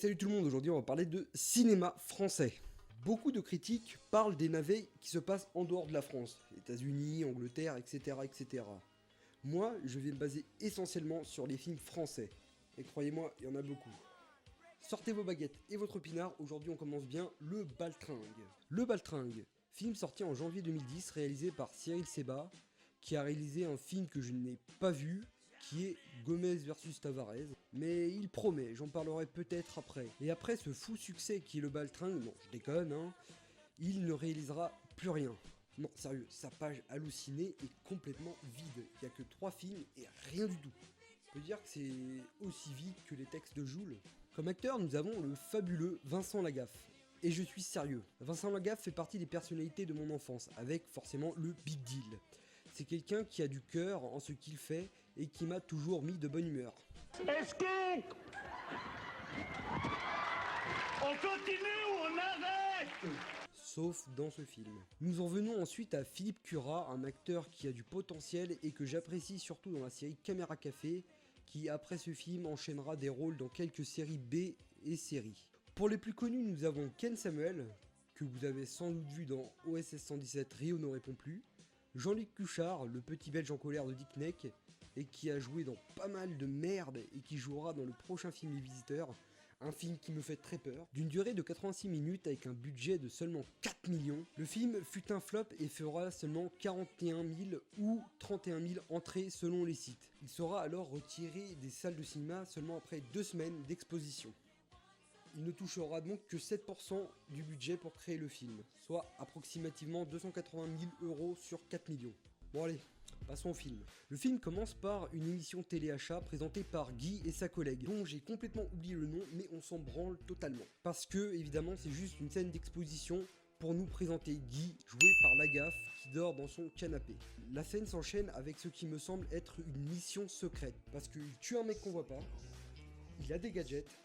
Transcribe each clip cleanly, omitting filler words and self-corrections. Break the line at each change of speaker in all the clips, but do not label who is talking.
salut tout le monde, aujourd'hui on va parler de cinéma français. Beaucoup de critiques parlent des navets qui se passent en dehors de la France, États-Unis, Angleterre, etc., etc. Moi, je vais me baser essentiellement sur les films français. Et croyez-moi, il y en a beaucoup. Sortez vos baguettes et votre pinard, aujourd'hui on commence bien Le Baltringue. Le Baltringue, film sorti en janvier 2010, réalisé par Cyril Seba, qui a réalisé un film que je n'ai pas vu, qui est Gomez vs Tavares, mais il promet, j'en parlerai peut-être après. Et après ce fou succès qui est Le Baltringue, non je déconne, hein, il ne réalisera plus rien. Non sérieux, sa page hallucinée est complètement vide, il n'y a que 3 films et rien du tout. On peut dire que c'est aussi vide que les textes de Jules. Comme acteur, nous avons le fabuleux Vincent Lagaffe. Et je suis sérieux, Vincent Lagaffe fait partie des personnalités de mon enfance, avec forcément le big deal. C'est quelqu'un qui a du cœur en ce qu'il fait et qui m'a toujours mis de bonne humeur.
Est-ce qu'on continue ou on arrête?
Sauf dans ce film. Nous en venons ensuite à Philippe Curat, un acteur qui a du potentiel et que j'apprécie surtout dans la série Caméra Café, qui après ce film enchaînera des rôles dans quelques séries B et séries. Pour les plus connus, nous avons Ken Samuel, que vous avez sans doute vu dans OSS 117 Rio ne répond plus, Jean-Luc Cuchard, le petit belge en colère de Dick Neck, et qui a joué dans pas mal de merde et qui jouera dans le prochain film Les Visiteurs, un film qui me fait très peur. D'une durée de 86 minutes avec un budget de seulement 4 millions, le film fut un flop et fera seulement 41 000 ou 31 000 entrées selon les sites. Il sera alors retiré des salles de cinéma seulement après 2 semaines d'exposition. Il ne touchera donc que 7% du budget pour créer le film, soit approximativement 280 000 € sur 4 millions. Bon allez, passons au film. Le film commence par une émission téléachat présentée par Guy et sa collègue, dont j'ai complètement oublié le nom, mais on s'en branle totalement. Parce que, évidemment, c'est juste une scène d'exposition pour nous présenter Guy, joué par Lagaffe, qui dort dans son canapé. La scène s'enchaîne avec ce qui me semble être une mission secrète, parce qu'il tue un mec qu'on voit pas, il a des gadgets,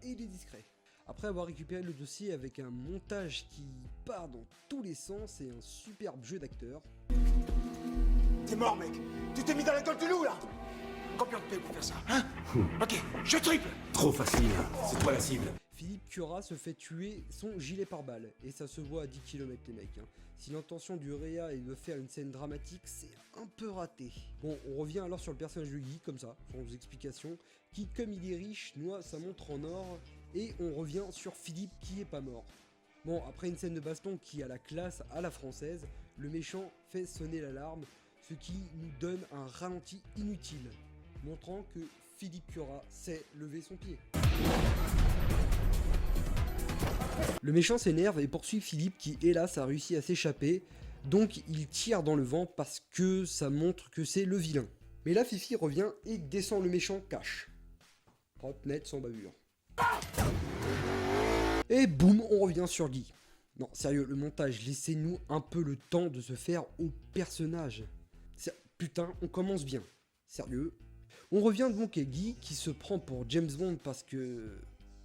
et il est discret. Après avoir récupéré le dossier avec un montage qui part dans tous les sens et un superbe jeu d'acteur.
T'es mort, mec. Tu t'es mis dans la gueule du loup, là. Combien de paye pour faire ça, hein? Ok, je triple.
Trop facile, c'est toi la cible.
Philippe Curat se fait tuer son gilet pare-balles, et ça se voit à 10 km les mecs. Si l'intention du réa est de faire une scène dramatique, c'est un peu raté. Bon, on revient alors sur le personnage de Guy, comme ça, sans explication, qui, comme il est riche, noie sa montre en or, et on revient sur Philippe qui est pas mort. Bon, après une scène de baston qui a la classe à la française, le méchant fait sonner l'alarme, ce qui nous donne un ralenti inutile, montrant que Philippe Curat sait lever son pied. Le méchant s'énerve et poursuit Philippe qui, hélas, a réussi à s'échapper, donc il tire dans le vent parce que ça montre que c'est le vilain. Mais là, Fifi revient et descend le méchant cash. Propre, net, sans bavure. Et boum, on revient sur Guy. Non, sérieux, le montage, laissez-nous un peu le temps de se faire au personnage. Putain, on commence bien. Sérieux. On revient donc à Guy qui se prend pour James Bond parce que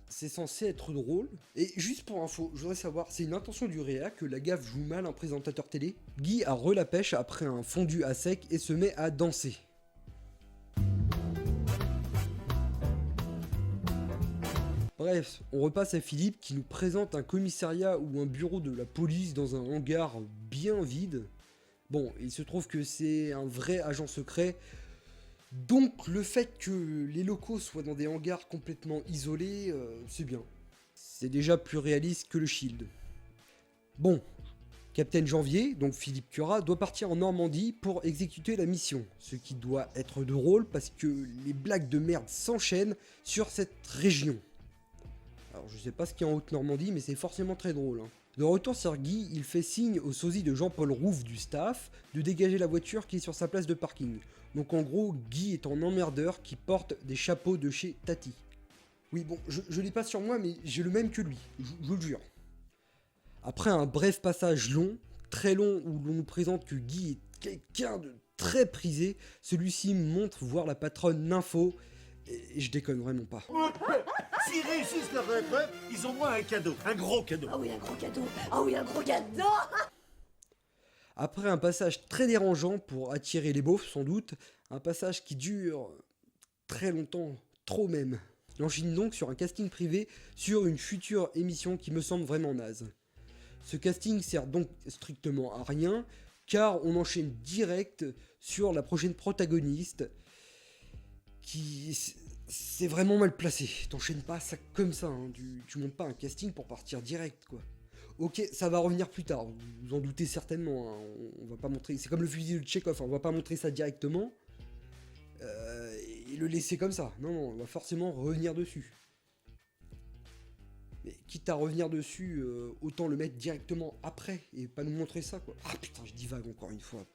c'est censé être drôle. Et juste pour info, je voudrais savoir, c'est une intention du réa que Lagaffe joue mal un présentateur télé? Guy a la pêche après un fondu à sec et se met à danser. Bref, on repasse à Philippe qui nous présente un commissariat ou un bureau de la police dans un hangar bien vide. Bon, il se trouve que c'est un vrai agent secret, donc le fait que les locaux soient dans des hangars complètement isolés, c'est bien. C'est déjà plus réaliste que le Shield. Bon, Captain Janvier, donc Philippe Curat, doit partir en Normandie pour exécuter la mission, ce qui doit être drôle parce que les blagues de merde s'enchaînent sur cette région. Alors je sais pas ce qu'il y a en Haute-Normandie, mais c'est forcément très drôle. De retour sur Guy, il fait signe au sosie de Jean-Paul Rouve du staff de dégager la voiture qui est sur sa place de parking. Donc en gros, Guy est en emmerdeur qui porte des chapeaux de chez Tati. Oui bon, je l'ai pas sur moi, mais j'ai le même que lui, je le jure. Après un bref passage long, très long, où l'on nous présente que Guy est quelqu'un de très prisé, celui-ci montre voir la patronne Nympho, et je déconne vraiment pas.
S'ils réussissent leur épreuve, ils ont droit à un cadeau. Un gros cadeau.
Ah oui, un gros cadeau. Ah oui, un gros cadeau.
Après un passage très dérangeant pour attirer les beaufs sans doute, un passage qui dure très longtemps, trop même. Il enchaîne donc sur un casting privé sur une future émission qui me semble vraiment naze. Ce casting sert donc strictement à rien, car on enchaîne direct sur la prochaine protagoniste, qui... c'est vraiment mal placé. T'enchaînes pas ça comme ça, hein. Tu montes pas un casting pour partir direct, quoi. Ok, ça va revenir plus tard, vous vous en doutez certainement, hein. On va pas montrer... C'est comme le fusil de Tchekhov, hein. On va pas montrer ça directement, et le laisser comme ça. Non, on va forcément revenir dessus. Mais quitte à revenir dessus, autant le mettre directement après, et pas nous montrer ça, quoi. Ah putain, je divague encore une fois.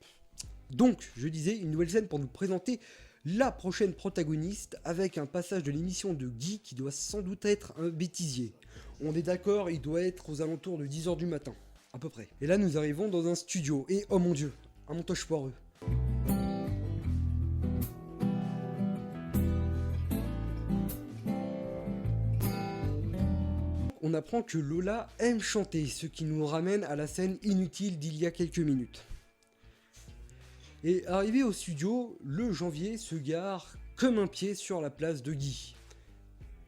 Donc, je disais, une nouvelle scène pour nous présenter la prochaine protagoniste, avec un passage de l'émission de Guy qui doit sans doute être un bêtisier. On est d'accord, il doit être aux alentours de 10h du matin, à peu près. Et là, nous arrivons dans un studio, et oh mon dieu, un montage foireux. On apprend que Lola aime chanter, ce qui nous ramène à la scène inutile d'il y a quelques minutes. Et arrivé au studio, le Janvier se gare comme un pied sur la place de Guy.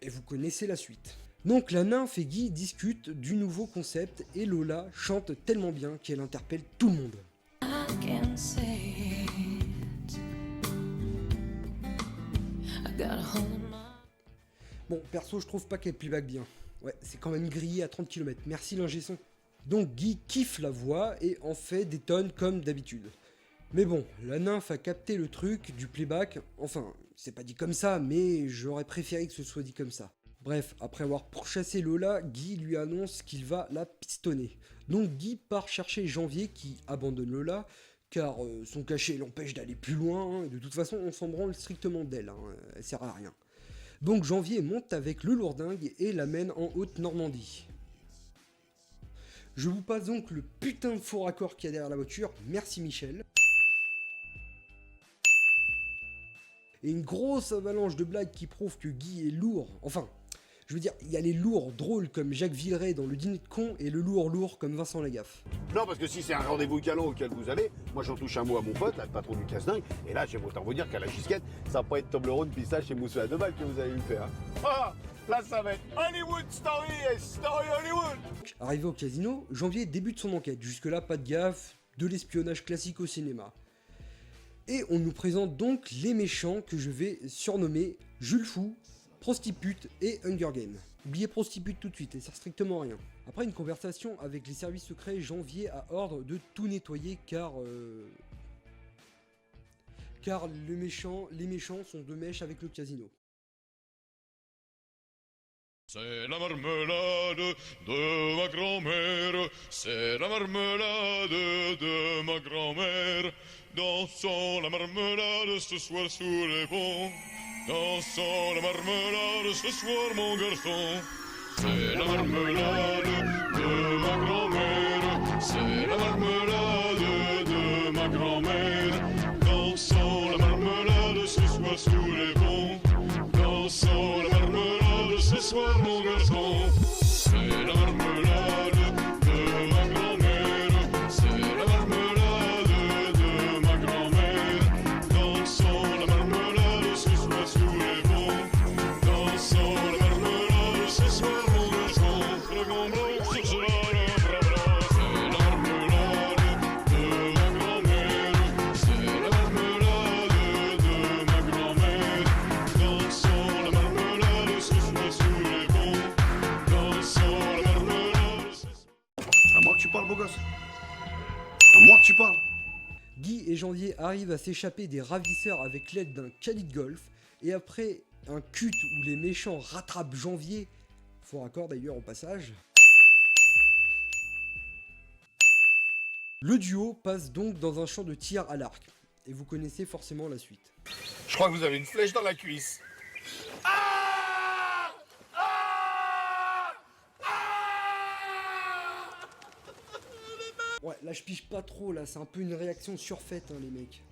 Et vous connaissez la suite. Donc la nymphe et Guy discutent du nouveau concept et Lola chante tellement bien qu'elle interpelle tout le monde. Bon, perso, je trouve pas qu'elle playback bien. Ouais, c'est quand même grillé à 30 km. Merci l'ingé son. Donc Guy kiffe la voix et en fait des tonnes comme d'habitude. Mais bon, la nymphe a capté le truc du playback. Enfin, c'est pas dit comme ça, mais j'aurais préféré que ce soit dit comme ça. Bref, après avoir pourchassé Lola, Guy lui annonce qu'il va la pistonner. Donc Guy part chercher Janvier qui abandonne Lola, car son cachet l'empêche d'aller plus loin. Hein. De toute façon, on s'en branle strictement d'elle, hein. Elle sert à rien. Donc Janvier monte avec le lourdingue et l'amène en Haute-Normandie. Je vous passe donc le putain de faux raccord qu'il y a derrière la voiture, merci Michel. Et une grosse avalanche de blagues qui prouve que Guy est lourd, enfin, je veux dire, il y a les lourds drôles comme Jacques Villeray dans Le Dîner de Con et le lourd comme Vincent Lagaffe.
Non, parce que si c'est un rendez-vous galant auquel vous allez, moi j'en touche un mot à mon pote, là, le patron du casse-dingue, et là j'aime autant vous dire qu'à la gisquette, ça va pas être Toblerone, pistache et mousse à 2 balles que vous allez lui faire. Ah, là ça va être Hollywood Story et Story Hollywood.
Arrivé au casino, Janvier débute son enquête, jusque-là pas de gaffe, de l'espionnage classique au cinéma. Et on nous présente donc les méchants que je vais surnommer Jules Fou, Prostitute et Hunger Games. Oubliez Prostitute tout de suite, elle sert strictement à rien. Après une conversation avec les services secrets, Janvier a ordre de tout nettoyer car les méchants sont de mèche avec le casino.
C'est la marmelade de ma grand-mère, c'est la marmelade de ma grand-mère. Dansons la marmelade ce soir sous les ponts. Dansons la marmelade ce soir mon garçon. C'est la marmelade de ma grand-mère, c'est la marmelade de ma grand-mère. Dansons la marmelade ce soir sous les ponts. Dansons la marmelade ce soir mon garçon. C'est la marmelade de ma grand-mère, c'est la marmelade de ma grand-mère. Dansons la marmelade ce soir sous les ponts. Dansons la marmelade ce soir mon garçon. Le grand bloc sur ce c'est la marmelade de ma grand-mère, c'est la marmelade de ma grand-mère. Dansons la marmelade ce soir sous les ponts. Dansons la marmelade ce soir.
À moi que tu parles, beau gosse. À moi que tu parles.
Guy et Janvier arrivent à s'échapper des ravisseurs avec l'aide d'un caddie de golf, et après un cut où les méchants rattrapent Janvier, faux raccord d'ailleurs au passage, le duo passe donc dans un champ de tir à l'arc, et vous connaissez forcément la suite.
Je crois que vous avez une flèche dans la cuisse.
Ouais, là je pige pas trop, là c'est un peu une réaction surfaite hein, les mecs.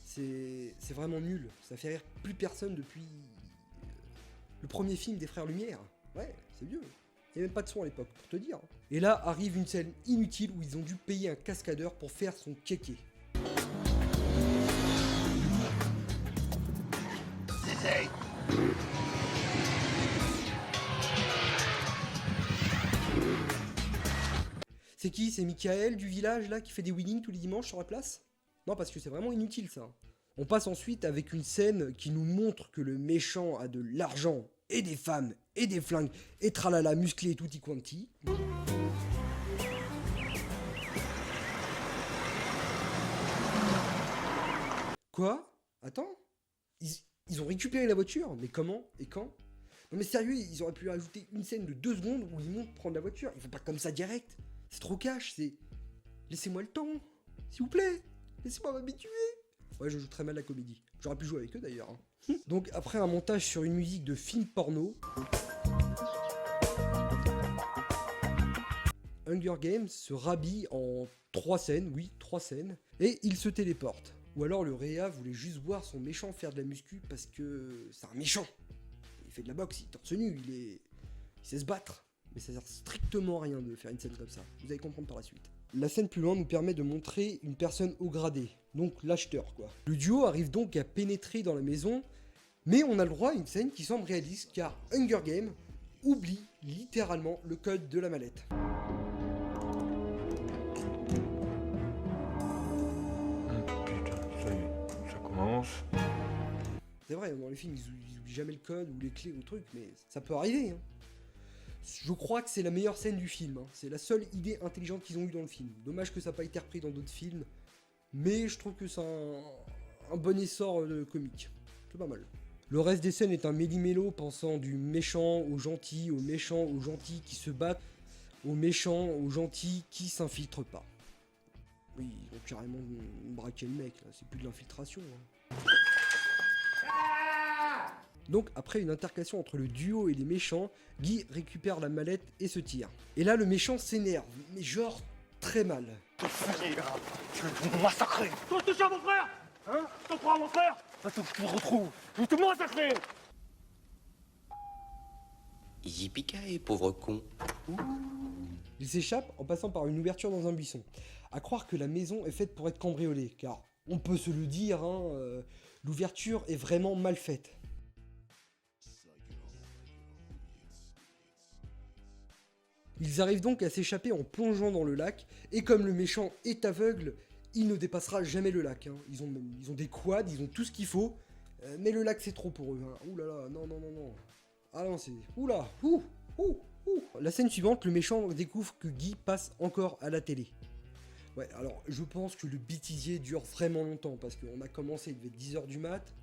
C'est vraiment nul, ça fait rire plus personne depuis le premier film des Frères Lumière. Ouais, c'est vieux. Il n'y avait même pas de son à l'époque, pour te dire. Et là arrive une scène inutile où ils ont dû payer un cascadeur pour faire son kéké. qui? C'est Michael du village là qui fait des winnings tous les dimanches sur la place? Non, parce que c'est vraiment inutile ça. On passe ensuite avec une scène qui nous montre que le méchant a de l'argent et des femmes et des flingues et tralala musclé et tutti quanti. Quoi? Attends? Ils ont récupéré la voiture? Mais comment? Et quand? Non mais sérieux, ils auraient pu rajouter une scène de 2 secondes où ils montent prendre la voiture. Ils font pas comme ça direct. C'est trop cash, c'est... Laissez-moi le temps, s'il vous plaît. Laissez-moi m'habituer. Ouais, je joue très mal la comédie. J'aurais pu jouer avec eux d'ailleurs. Hein. Donc après un montage sur une musique de film porno, Hunger Games se rhabille en 3 scènes, oui, 3 scènes, et il se téléporte. Ou alors le Réa voulait juste voir son méchant faire de la muscu parce que c'est un méchant. Il fait de la boxe, il est torse nu, il sait se battre. Mais ça sert strictement à rien de faire une scène comme ça. Vous allez comprendre par la suite. La scène plus loin nous permet de montrer une personne haut gradé, donc l'acheteur quoi. Le duo arrive donc à pénétrer dans la maison, mais on a le droit à une scène qui semble réaliste car Hunger Games oublie littéralement le code de la mallette.
Ça commence.
C'est vrai, dans les films ils oublient jamais le code ou les clés ou le truc, mais ça peut arriver. Hein. Je crois que c'est la meilleure scène du film, hein. C'est la seule idée intelligente qu'ils ont eue dans le film. Dommage que ça n'a pas été repris dans d'autres films, mais je trouve que c'est un bon essor de comique. C'est pas mal. Le reste des scènes est un méli-mélo pensant du méchant au gentil, au méchant au gentil qui se battent, au méchant au gentil qui s'infiltre pas. Oui, ils ont carrément braqué le mec, là. C'est plus de l'infiltration. Hein. Donc après une intercation entre le duo et les méchants, Guy récupère la mallette et se tire. Et là le méchant s'énerve, mais genre très mal.
Je vais te massacrer.
Toi, je touche à mon frère. Hein? Je t'en prends à mon frère.
Attends que je te retrouve. Je vais te massacrer.
Yippee pauvre con.
Il s'échappe en passant par une ouverture dans un buisson. À croire que la maison est faite pour être cambriolée, car on peut se le dire, hein, l'ouverture est vraiment mal faite. Ils arrivent donc à s'échapper en plongeant dans le lac, et comme le méchant est aveugle, il ne dépassera jamais le lac. Hein. Ils ont des quads, ils ont tout ce qu'il faut, mais le lac c'est trop pour eux. Hein. Ouh là là, non, non, non, non. Ah non, c'est... Oula, ouh. La scène suivante, le méchant découvre que Guy passe encore à la télé. Ouais, alors je pense que le bêtisier dure vraiment longtemps, parce qu'on a commencé, il devait être 10h du mat,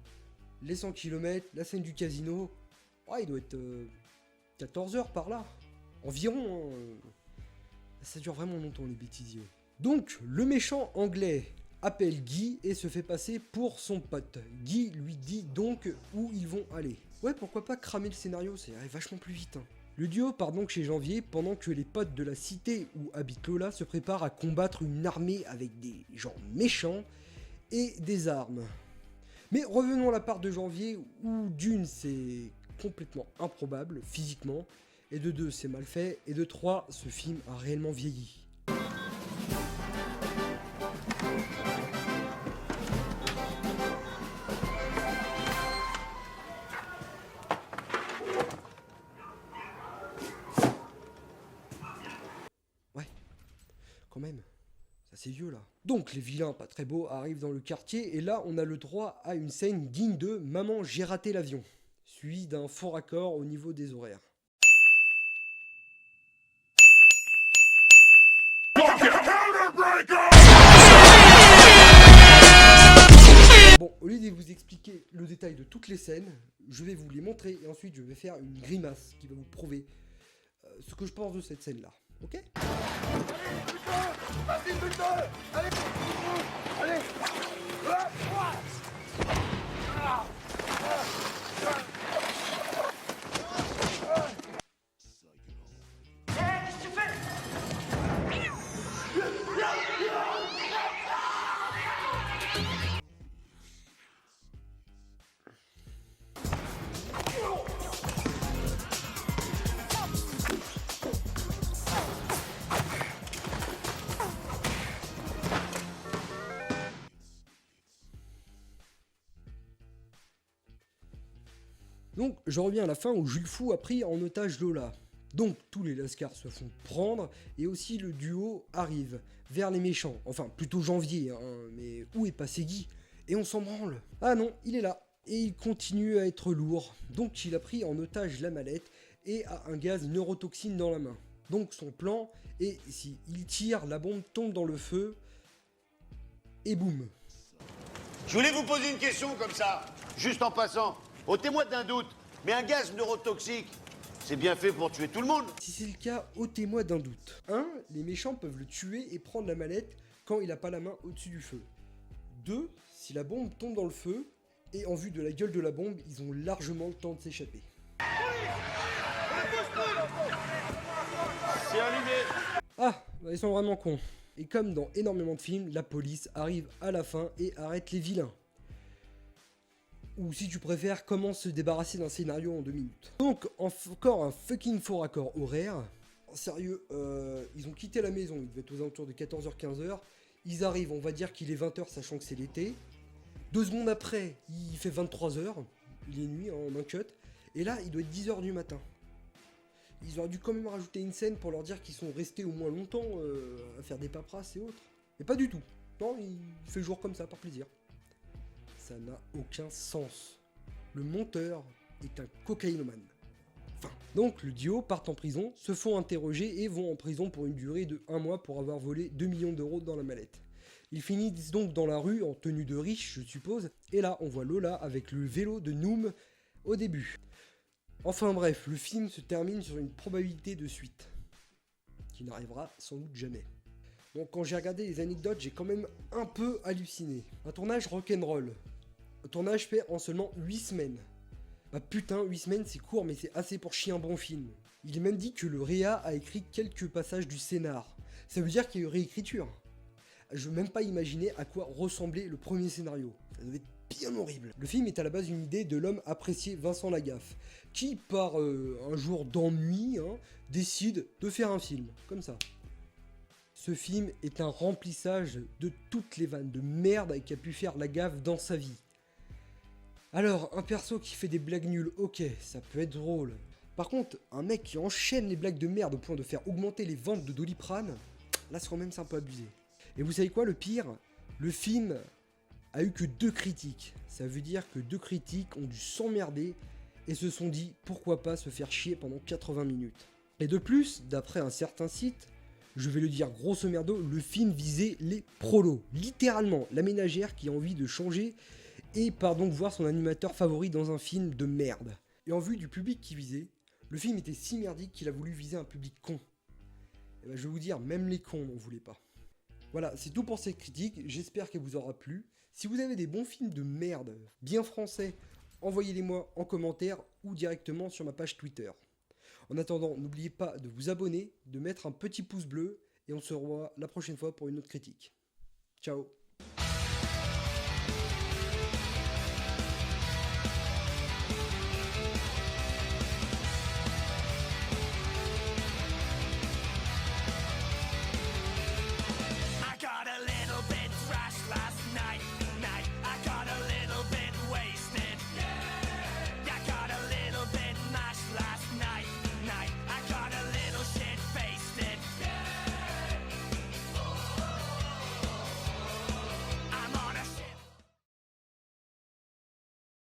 les 100 km, la scène du casino, ouais, il doit être 14h par là. Environ, hein. Ça dure vraiment longtemps les bêtisiers. Donc, le méchant anglais appelle Guy et se fait passer pour son pote. Guy lui dit donc où ils vont aller. Ouais, pourquoi pas cramer le scénario, ça irait vachement plus vite. Hein. Le duo part donc chez Janvier pendant que les potes de la cité où habite Lola se préparent à combattre une armée avec des gens méchants et des armes. Mais revenons à la part de Janvier où d'une c'est complètement improbable physiquement, et de 2 c'est mal fait, et de 3 ce film a réellement vieilli. Ouais, quand même, ça c'est vieux là. Donc les vilains pas très beaux arrivent dans le quartier, et là on a le droit à une scène digne de « Maman, j'ai raté l'avion », suivi d'un faux raccord au niveau des horaires. Bon, au lieu de vous expliquer le détail de toutes les scènes, je vais vous les montrer et ensuite je vais faire une grimace qui va vous prouver ce que je pense de cette scène-là. Ok ?
Vas-y, putain. Allez. Allez.
Donc, je reviens à la fin où Jules Fou a pris en otage Lola. Donc tous les lascars se font prendre, et aussi le duo arrive vers les méchants, enfin plutôt janvier, hein, mais où est passé Guy? Et on s'en branle. Ah non, il est là, et il continue à être lourd, donc il a pris en otage la mallette, et a un gaz neurotoxine dans la main. Donc son plan est, si il tire, la bombe tombe dans le feu, et boum.
Je voulais vous poser une question comme ça, juste en passant. Ôtez-moi d'un doute, mais un gaz neurotoxique, c'est bien fait pour tuer tout le monde.
Si c'est le cas, ôtez-moi d'un doute. 1. Les méchants peuvent le tuer et prendre la mallette quand il n'a pas la main au-dessus du feu. 2. Si la bombe tombe dans le feu, et en vue de la gueule de la bombe, ils ont largement le temps de s'échapper.
C'est allumé.
Ah, bah ils sont vraiment cons. Et comme dans énormément de films, la police arrive à la fin et arrête les vilains. Ou si tu préfères, comment se débarrasser d'un scénario en 2 minutes. Donc, encore un fucking faux raccord horaire. Sérieux, ils ont quitté la maison, il devait être aux alentours de 14h-15h. Ils arrivent, on va dire qu'il est 20h, sachant que c'est l'été. 2 secondes après, il fait 23h. Il est nuit, hein, en un cut. Et là, il doit être 10h du matin. Ils auraient dû quand même rajouter une scène pour leur dire qu'ils sont restés au moins longtemps à faire des paperasses et autres. Mais pas du tout. Non, il fait jour comme ça, par plaisir. Ça n'a aucun sens. Le monteur est un cocaïnomane. Enfin, donc le duo partent en prison, se font interroger et vont en prison pour une durée de 1 mois pour avoir volé 2 millions d'euros dans la mallette. Ils finissent donc dans la rue en tenue de riche, je suppose, et là on voit Lola avec le vélo de Noom au début. Enfin bref, le film se termine sur une probabilité de suite, qui n'arrivera sans doute jamais. Donc quand j'ai regardé les anecdotes, j'ai quand même un peu halluciné. Un tournage rock'n'roll. Un tournage fait en seulement 8 semaines. Bah putain, 8 semaines c'est court, mais c'est assez pour chier un bon film. Il est même dit que le réa a écrit quelques passages du scénar. Ça veut dire qu'il y a eu réécriture. Je veux même pas imaginer à quoi ressemblait le premier scénario. Ça devait être bien horrible. Le film est à la base une idée de l'homme apprécié Vincent Lagaffe, qui par un jour d'ennui, décide de faire un film, comme ça. Ce film est un remplissage de toutes les vannes de merde qu'a pu faire Lagaffe dans sa vie. Alors, un perso qui fait des blagues nulles, ok, ça peut être drôle. Par contre, un mec qui enchaîne les blagues de merde au point de faire augmenter les ventes de Doliprane, là c'est quand même un peu abusé. Et vous savez quoi, le pire? Le film a eu que 2 critiques. Ça veut dire que 2 critiques ont dû s'emmerder et se sont dit pourquoi pas se faire chier pendant 80 minutes. Et de plus, d'après un certain site, je vais le dire grosso merdo, le film visait les prolos. Littéralement, la ménagère qui a envie de changer et part donc voir son animateur favori dans un film de merde. Et en vue du public qui visait, le film était si merdique qu'il a voulu viser un public con. Et ben, je vais vous dire, même les cons n'en voulaient pas. Voilà, c'est tout pour cette critique, j'espère qu'elle vous aura plu. Si vous avez des bons films de merde, bien français, envoyez-les-moi en commentaire ou directement sur ma page Twitter. En attendant, n'oubliez pas de vous abonner, de mettre un petit pouce bleu, et on se revoit la prochaine fois pour une autre critique. Ciao.